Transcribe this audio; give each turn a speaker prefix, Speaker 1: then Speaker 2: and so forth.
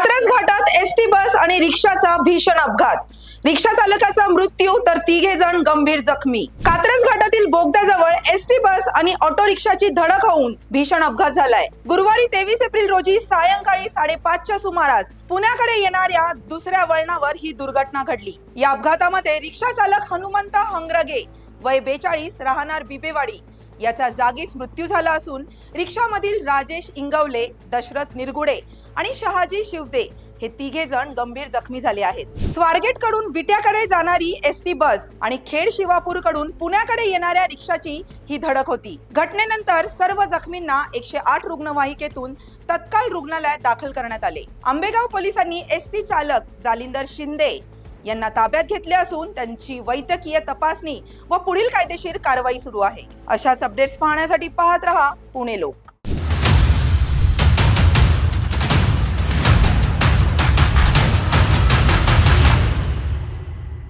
Speaker 1: कात्रज घाटात ST bus आणि रिक्षाचा भीषण अपघात. रिक्षा चालकाचा मृत्यू तर 3 जण गंभीर जखमी. कात्रज घाटातील बोगद्याजवळ एसटी बस आणि ऑटो रिक्षाची धडक होऊन भीषण अपघात झालाय. गुरुवारी 23 एप्रिल रोजी सायंकाळी 5:30च्या सुमारास पुण्याकडे येणाऱ्या दुसऱ्या वळणावर ही दुर्घटना घडली. या अपघातामध्ये रिक्षा चालक हनुमंत हंगरगे वय 42 राहणार बिबेवाडी याचा जागीच मृत्यू झाला असून रिक्षामधील राजेश इंगवले, दशरथ निरगुडे आणि शहाजी शिवते हे 3 जण गंभीर जखमी झाले आहेत. स्वारगेट कडून विट्याकडे जाणारी एसटी बस आणि खेड शिवापूर कडून पुण्याकडे येणाऱ्या रिक्षाची ही धडक होती. घटनेनंतर सर्व जखमींना 108 रुग्णवाहिकेतून तत्काळ रुग्णालयात दाखल करण्यात आले. आंबेगाव पोलिसांनी एसटी चालक जालिंदर शिंदे यांना ताब्यात घेतले असून त्यांची वैद्यकीय तपासणी व पुढील कायदेशीर कारवाई सुरू आहे. अशाच अपडेट्स पाहण्यासाठी पाहत रहा पुणे लोक.